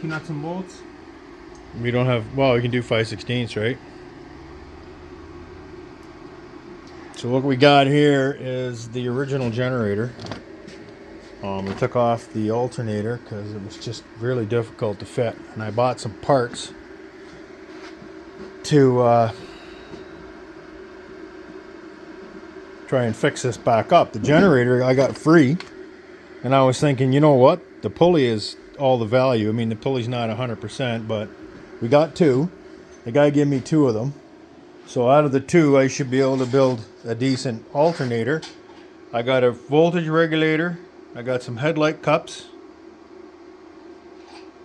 nuts and bolts. We don't have, well, we can do 5/16, right? So what we got here is the original generator. We took off the alternator because it was just really difficult to fit, and I bought some parts to try and fix this back up. The generator I got free, and I was thinking, you know what? The pulley is all the value. I mean, the pulley's not 100%, but we got two. The guy gave me two of them. So out of the two, I should be able to build a decent alternator. I got a voltage regulator. I got some headlight cups.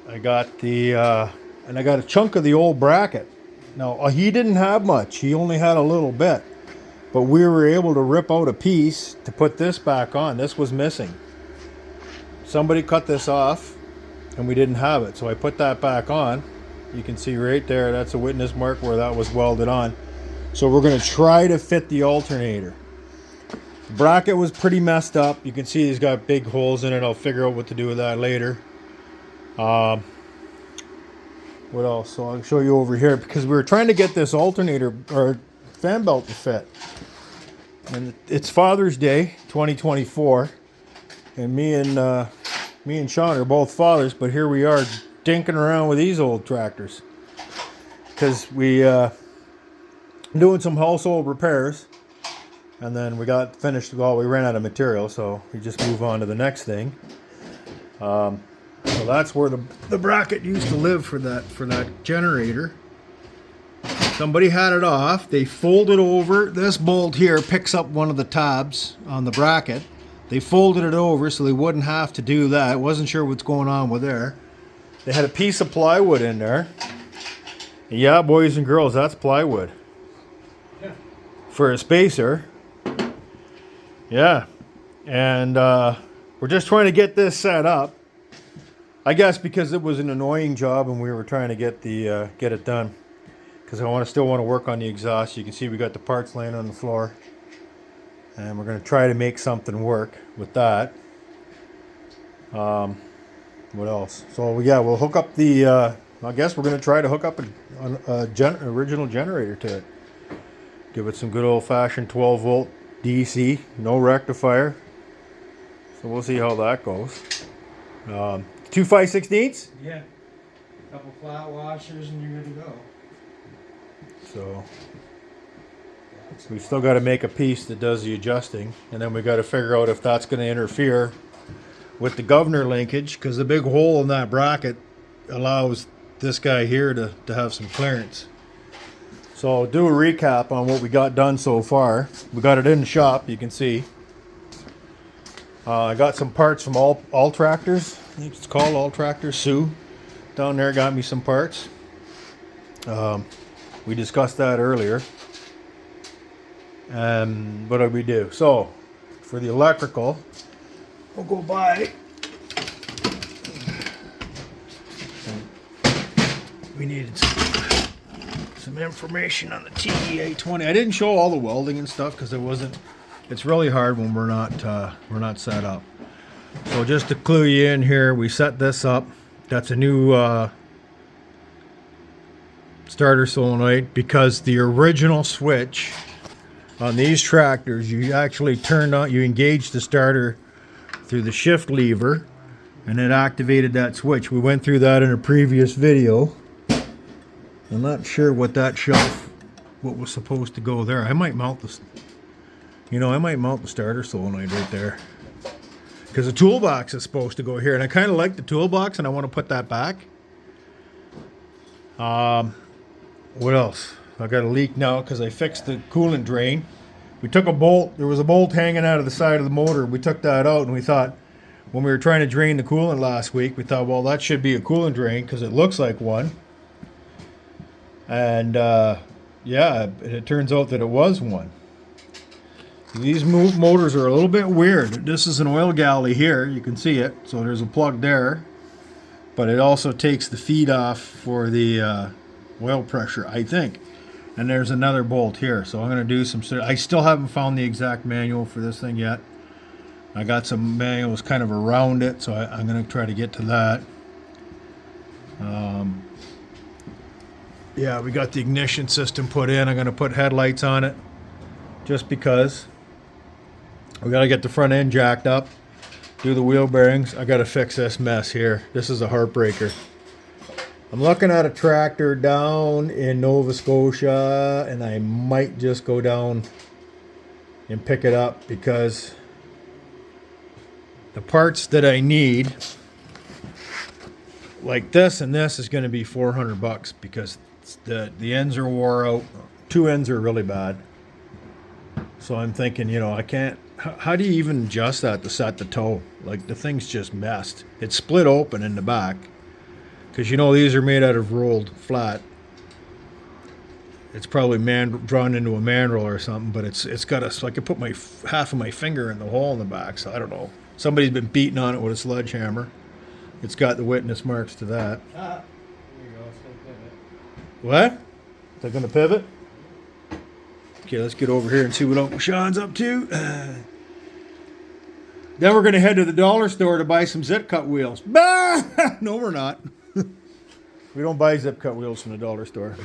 I got the, and I got a chunk of the old bracket. Now, he didn't have much. He only had a little bit. But we were able to rip out a piece to put this back on. This was missing. Somebody cut this off, and we didn't have it. So I put that back on. You can see right there, that's a witness mark where that was welded on. So we're going to try to fit the alternator. The bracket was pretty messed up. You can see he's got big holes in it. I'll figure out what to do with that later. What else? So I'll show you over here, because we were trying to get this alternator or fan belt to fit. And it's Father's Day 2024, and me and Sean are both fathers, but here we are dinking around with these old tractors because we doing some household repairs, and then we got finished. Well, we ran out of material, so we just move on to the next thing. So that's where the bracket used to live for that generator. Somebody had it off. They folded over. This bolt here picks up one of the tabs on the bracket. They folded it over so they wouldn't have to do that. Wasn't sure what's going on with there. They had a piece of plywood in there. Yeah, boys and girls, that's plywood. Yeah. For a spacer. Yeah. And we're just trying to get this set up. I guess because it was an annoying job and we were trying to get it done. Because I still want to work on the exhaust. You can see we got the parts laying on the floor. And we're going to try to make something work with that. What else? So yeah, we'll hook up the, I guess we're going to try to hook up an original generator to it. Give it some good old-fashioned 12-volt DC, no rectifier. So we'll see how that goes. 2 5/16? Yeah. A couple flat washers and you're good to go. So we've still got to make a piece that does the adjusting, and then we got to figure out if that's going to interfere with the governor linkage, because the big hole in that bracket allows this guy here to have some clearance. So I'll do a recap on what we got done so far. We got it in the shop, you can see. I got some parts from all Tractors. I think it's called All Tractors. Sue down there got me some parts. We discussed that earlier. And what did we do? So for the electrical, we'll go by. We needed some information on the TEA20. I didn't show all the welding and stuff because it's really hard when we're not set up. So just to clue you in here, we set this up. That's a new starter solenoid, because the original switch on these tractors, you actually you engage the starter through the shift lever, and it activated that switch. We went through that in a previous video. I'm not sure what was supposed to go there. I might mount this. I might mount the starter solenoid right there, because the toolbox is supposed to go here, and I kind of like the toolbox, and I want to put that back. What else? I got a leak now because I fixed the coolant drain. We took a bolt. There was a bolt hanging out of the side of the motor. We took that out, and we thought, when we were trying to drain the coolant last week, we thought, well, that should be a coolant drain because it looks like one. And yeah, it turns out that it was one. These motors are a little bit weird. This is an oil galley here. You can see it. So there's a plug there. But it also takes the feed off for the oil pressure, I think. And there's another bolt here. So I'm going to do some... I still haven't found the exact manual for this thing yet. I got some manuals kind of around it, so I'm going to try to get to that. Yeah, we got the ignition system put in. I'm going to put headlights on it just because. We got to get the front end jacked up, do the wheel bearings. I got to fix this mess here. This is a heartbreaker. I'm looking at a tractor down in Nova Scotia, and I might just go down and pick it up because the parts that I need, like this and this, is going to be $400 because the ends are wore out. Two ends are really bad. So I'm thinking, you know, I can't. How do you even adjust that to set the toe? Like, the thing's just messed. It's split open in the back. Because, you know, these are made out of rolled flat. It's probably drawn into a mandrel or something, but it's got a, so I could put my half of my finger in the hole in the back, so I don't know. Somebody's been beating on it with a sledgehammer. It's got the witness marks to that. There you go, it's gonna pivot. What? Is that going to pivot? Okay, let's get over here and see what Uncle Sean's up to. Then we're going to head to the dollar store to buy some zip cut wheels. Bah! No, we're not. We don't buy zip cut wheels from the dollar store.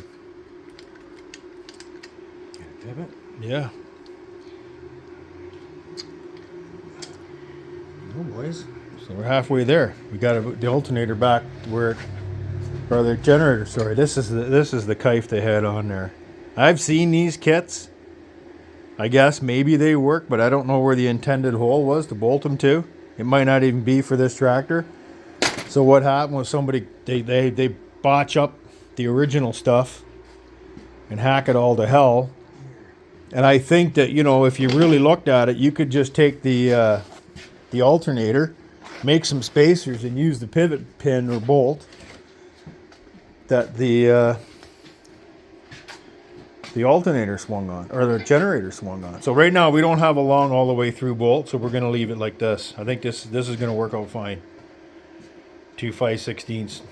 Pivot? Yeah. Oh, boys. So we're halfway there. We got the alternator back where, or the generator. Sorry, this is the kife they had on there. I've seen these kits. I guess maybe they work, but I don't know where the intended hole was to bolt them to. It might not even be for this tractor. So what happened was somebody they botch up the original stuff and hack it all to hell. And I think that, you know, if you really looked at it, you could just take the alternator, make some spacers, and use the pivot pin or bolt that the alternator swung on, or the generator swung on. So right now we don't have a long all the way through bolt, so we're going to leave it like this. I think this is going to work out fine. 2 5/16.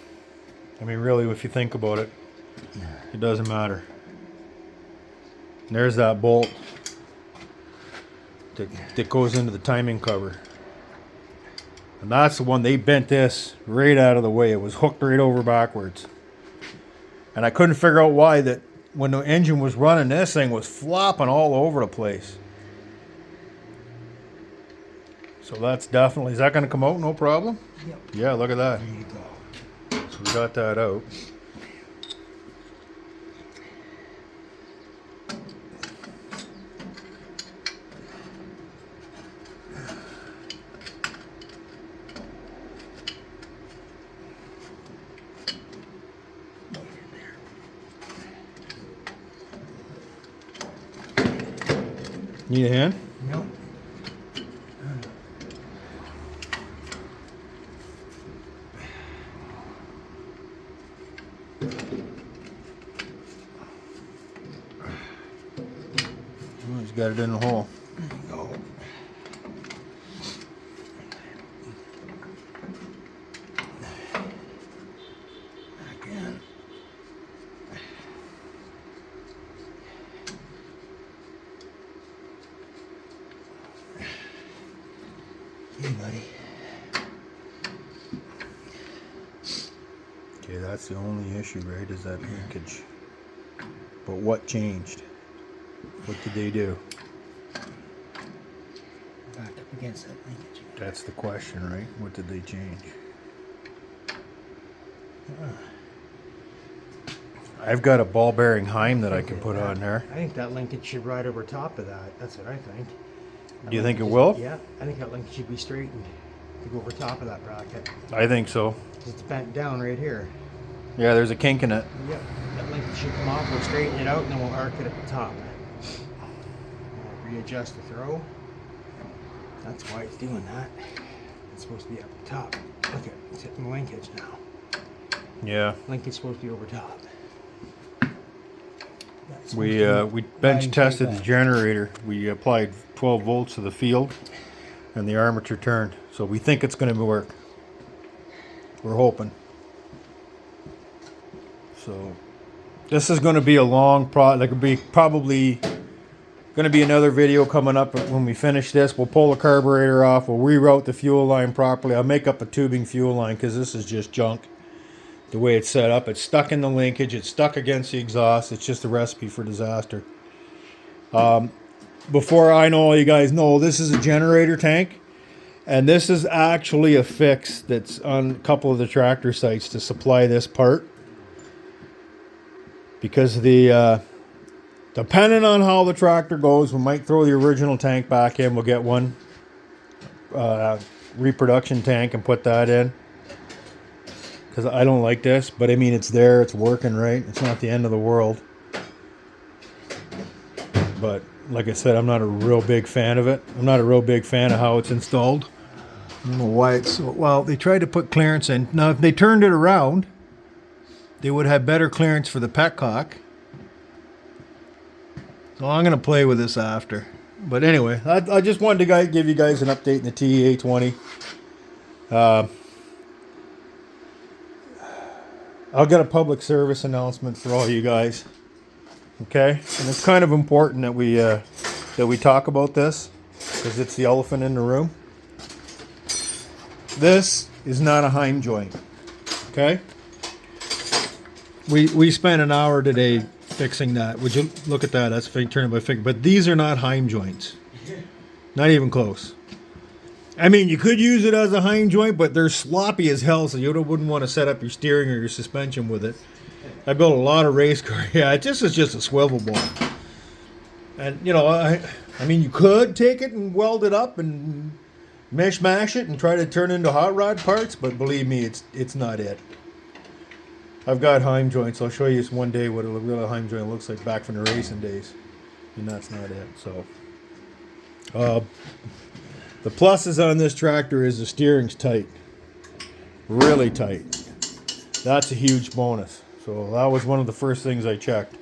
I mean, really, if you think about it, it doesn't matter. And there's that bolt that goes into the timing cover. And that's the one, they bent this right out of the way. It was hooked right over backwards. And I couldn't figure out why that when the engine was running, this thing was flopping all over the place. So that's definitely, is that going to come out no problem? Yep. Yeah, look at that. There you go. So we got that out. Need a hand? Nope. Oh, he's got it in the hole. There you go. Again. Hey, buddy. Okay, that's the only issue, right? Is that linkage. But what changed? What did they do? Back up against that linkage. That's the question, right? What did they change? I've got a ball bearing Heim that I can put on there. I think that linkage should ride over top of that. That's what I think. Do you think it will? Yeah, I think that linkage should be straightened to go over top of that bracket. I think so. It's bent down right here. Yeah, there's a kink in it. Yep, that linkage should come off. We'll straighten it out and then we'll arc it at the top. We'll readjust the throw. That's why it's doing that. It's supposed to be up the top. Look at it's hitting the linkage now. Yeah. Linkage supposed to be over top. We bench tested the generator. We applied 12 volts to the field, and the armature turned. So we think it's going to work. We're hoping. So this is going to be a long There could be probably going to be another video coming up when we finish this. We'll pull the carburetor off. We'll reroute the fuel line properly. I'll make up a tubing fuel line because this is just junk. the way it's set up. It's stuck in the linkage. It's stuck against the exhaust. It's just a recipe for disaster. Before I know, all you guys know, this is a generator tank. And this is actually a fix that's on a couple of the tractor sites to supply this part. Because depending on how the tractor goes, we might throw the original tank back in. We'll get one reproduction tank and put that in. Because I don't like this, but I mean, it's there, it's working right. It's not the end of the world. But like I said, I'm not a real big fan of it. I'm not a real big fan of how it's installed. I don't know why it's so, well, they tried to put clearance in. Now, if they turned it around, they would have better clearance for the petcock. So I'm going to play with this after. But anyway, I just wanted to give you guys an update in the TEA20. I'll get a public service announcement for all you guys. Okay? And it's kind of important that we talk about this, because it's the elephant in the room. This is not a Heim joint. Okay? We spent an hour today fixing that. Would you look at that? That's turning my finger. But these are not Heim joints. Not even close. I mean, you could use it as a Heim joint, but they're sloppy as hell, so you wouldn't want to set up your steering or your suspension with it. I built a lot of race cars. Yeah, this is just a swivel ball. And, you know, I mean, you could take it and weld it up and mash it and try to turn it into hot rod parts, but believe me, it's not it. I've got Heim joints. I'll show you one day what a real Heim joint looks like back from the racing days, and that's not it. So, the pluses on this tractor is the steering's tight, really tight. That's a huge bonus. So that was one of the first things I checked.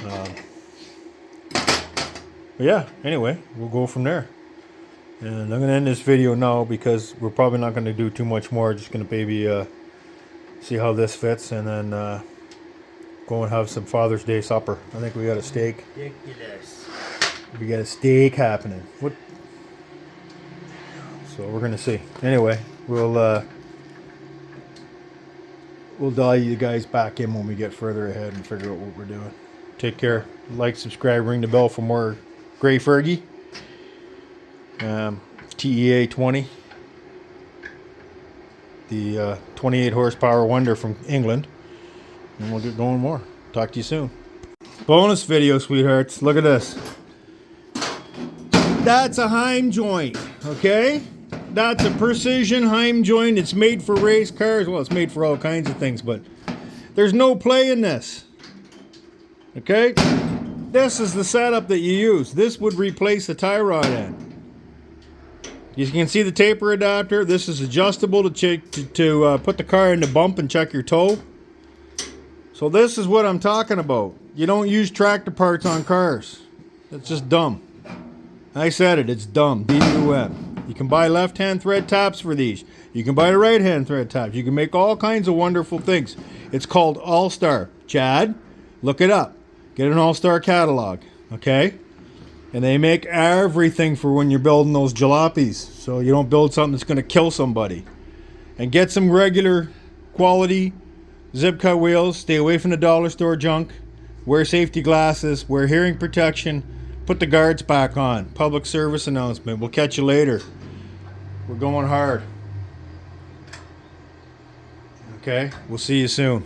But yeah, anyway, we'll go from there. And I'm going to end this video now because we're probably not going to do too much more. Just going to maybe see how this fits and then go and have some Father's Day supper. I think we got a steak. Ridiculous. We got a steak happening. What? So we're going to see. Anyway, we'll dial you guys back in when we get further ahead and figure out what we're doing. Take care. Like, subscribe, ring the bell for more Gray Fergie. TEA20, the 28 horsepower wonder from England, and we'll get going more. Talk to you soon. Bonus video, sweethearts. Look at this. That's a Heim joint, okay? That's a precision Heim joint. It's made for race cars. Well, it's made for all kinds of things, but there's no play in this. Okay? This is the setup that you use. This would replace the tie rod end. You can see the taper adapter. This is adjustable to put the car in the bump and check your toe. So this is what I'm talking about. You don't use tractor parts on cars. That's just dumb. I said it. It's dumb. D-U-M. You can buy left-hand thread taps for these. You can buy the right-hand thread taps. You can make all kinds of wonderful things. It's called All-Star. Chad, look it up. Get an All-Star catalog. Okay? And they make everything for when you're building those jalopies. So you don't build something that's going to kill somebody. And get some regular quality zip cut wheels. Stay away from the dollar store junk. Wear safety glasses. Wear hearing protection. Put the guards back on. Public service announcement. We'll catch you later. We're going hard. Okay? We'll see you soon.